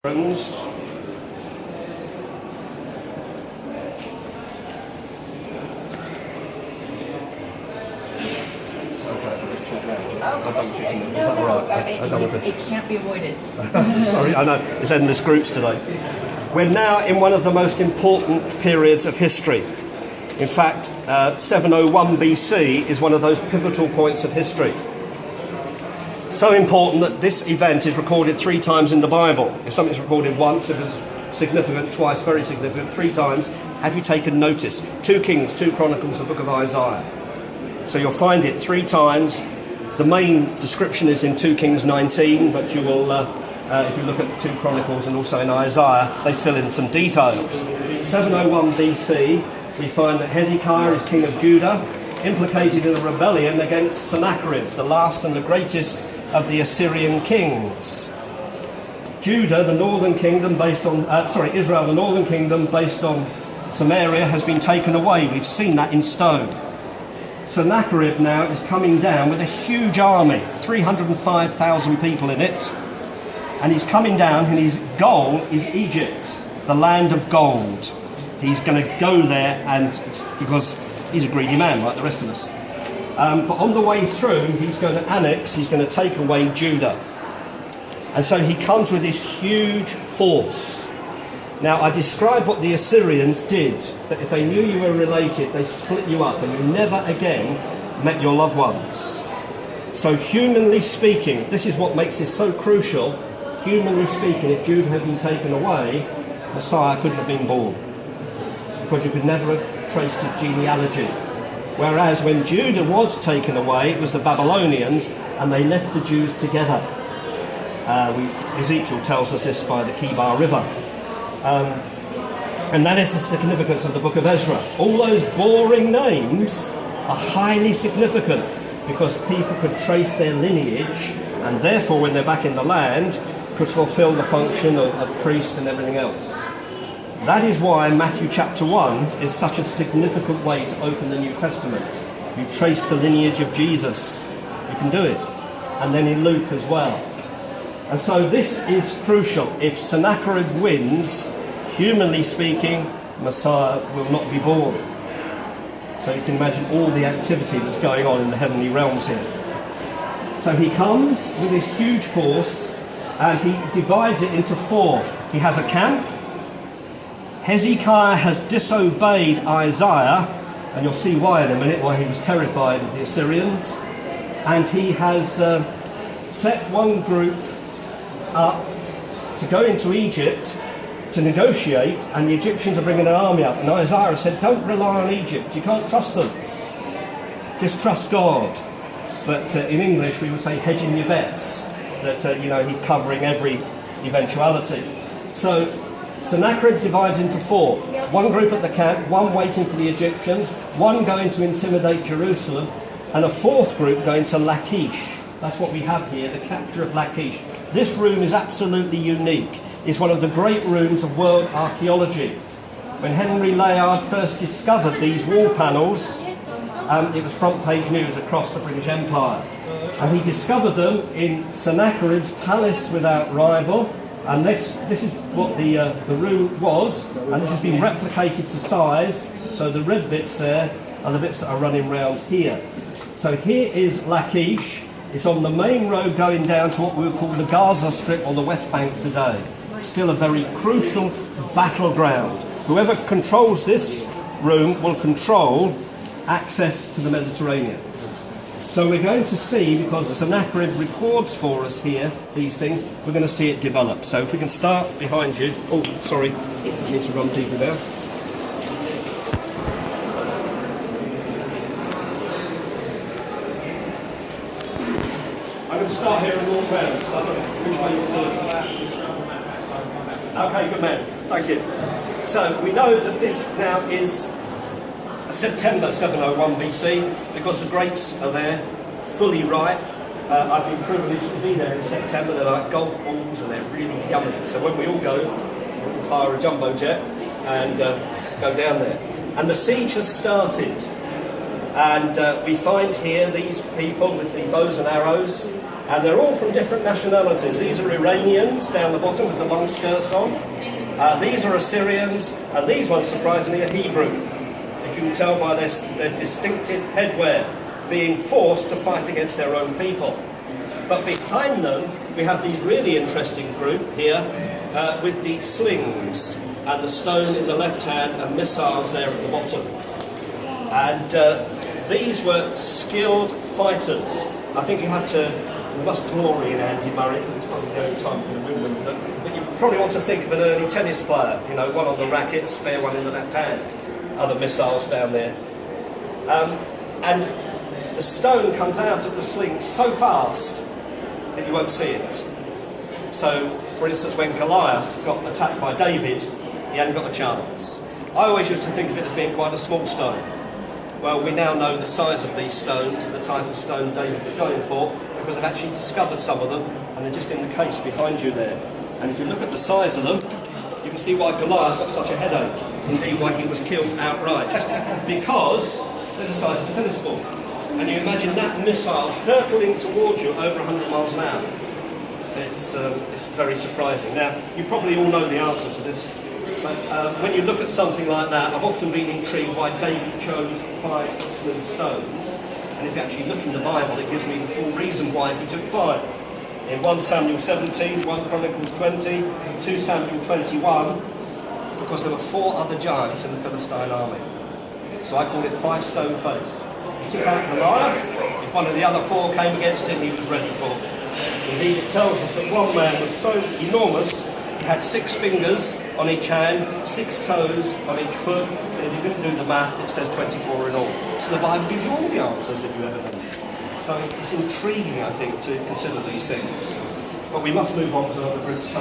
Friends, It can't be avoided. Sorry, I know, it's endless groups today. We're now in one of the most important periods of history. In fact, 701 BC is one of those pivotal points of history. So important that this event is recorded 3 times in the Bible. If something's recorded once, it was significant, twice, very significant, 3 times. Have you taken notice? 2 Kings, 2 Chronicles, the book of Isaiah. So you'll find it 3 times. The main description is in 2 Kings 19, but you will, if you look at 2 Chronicles and also in Isaiah, they fill in some details. 701 BC, we find that Hezekiah is king of Judah, implicated in a rebellion against Sennacherib, the last and the greatest of the Assyrian kings. Judah, the northern kingdom based on, Israel, the northern kingdom based on Samaria, has been taken away. We've seen that in stone. Sennacherib now is coming down with a huge army, 305,000 people in it, and he's coming down and his goal is Egypt, the land of gold. He's going to go there, and because he's a greedy man like the rest of us. But on the way through, he's going to annex, he's going to take away Judah. And so he comes with this huge force. Now, I described what the Assyrians did, that if they knew you were related, they split you up and you never again met your loved ones. So humanly speaking, this is what makes this so crucial. Humanly speaking, if Judah had been taken away, Messiah couldn't have been born, because you could never have traced his genealogy. Whereas when Judah was taken away, it was the Babylonians, and they left the Jews together. Ezekiel tells us this by the Kibar River. And that is the significance of the book of Ezra. All those boring names are highly significant, because people could trace their lineage, and therefore when they're back in the land, could fulfill the function of priest and everything else. That is why Matthew chapter 1 is such a significant way to open the New Testament. You trace the lineage of Jesus. You can do it. And then in Luke as well. And so this is crucial. If Sennacherib wins, humanly speaking, Messiah will not be born. So you can imagine all the activity that's going on in the heavenly realms here. So he comes with this huge force, and he divides it into 4. He has a camp. Hezekiah has disobeyed Isaiah, and you'll see why in a minute, why he was terrified of the Assyrians. And he has set one group up to go into Egypt to negotiate, and the Egyptians are bringing an army up. And Isaiah said, don't rely on Egypt, you can't trust them. Just trust God. But in English we would say hedging your bets, that he's covering every eventuality. So Sennacherib divides into 4. One group at the camp, one waiting for the Egyptians, one going to intimidate Jerusalem, and a 4th group going to Lachish. That's what we have here, the capture of Lachish. This room is absolutely unique. It's one of the great rooms of world archaeology. When Henry Layard first discovered these wall panels, it was front page news across the British Empire. And he discovered them in Sennacherib's palace without rival. And this is what the room was, and this has been replicated to size, so the red bits there are the bits that are running round here. So here is Lachish. It's on the main road going down to what we would call the Gaza Strip or the West Bank today. Still a very crucial battleground. Whoever controls this room will control access to the Mediterranean. So we're going to see, because Sennacherib records for us here these things, we're going to see it develop. So if we can start behind you. Oh, sorry, I need to run deeper now. I'm going to start here and walk round. So which way to turn? Okay, good man. Thank you. So we know that this now is September 701 BC, because the grapes are there, fully ripe. I've been privileged to be there in September. They're like golf balls and they're really yummy. So when we all go, we'll hire a jumbo jet and go down there. And the siege has started. And we find here these people with the bows and arrows, And they're all from different nationalities. These are Iranians down the bottom with the long skirts on. These are Assyrians, and these ones, surprisingly, are Hebrew. If you can tell by their distinctive headwear, being forced to fight against their own people. But behind them, we have these really interesting group here with the slings and the stone in the left hand and missiles there at the bottom. And these were skilled fighters. I think you must glory in Andy Murray, it's probably the only time you can win Wimbledon, but you probably want to think of an early tennis player, you know, one on the racket, spare one in the left hand, other missiles down there. And the stone comes out of the sling so fast that you won't see it. So, for instance, when Goliath got attacked by David, he hadn't got a chance. I always used to think of it as being quite a small stone. Well, we now know the size of these stones, the type of stone David was going for, because I've actually discovered some of them, and they're just in the case behind you there. And if you look at the size of them, you can see why Goliath got such a headache, indeed why he was killed outright, because they're the size of a tennis ball. And you imagine that missile hurtling towards you over 100 miles an hour. It's very surprising. Now, you probably all know the answer to this, but when you look at something like that, I've often been intrigued why David chose 5 smooth stones. And if you actually look in the Bible, it gives me the full reason why he took 5. In 1 Samuel 17, 1 Chronicles 20, 2 Samuel 21, because there were 4 other giants in the Philistine army. So I call it 5 stone face. He took out Goliath. If one of the other 4 came against him, he was ready for them. Indeed, it tells us that one man was so enormous, he had 6 fingers on each hand, 6 toes on each foot, and if you didn't do the math, it says 24 in all. So the Bible gives you all the answers that you ever need. So it's intriguing, I think, to consider these things. But we must move on to other groups.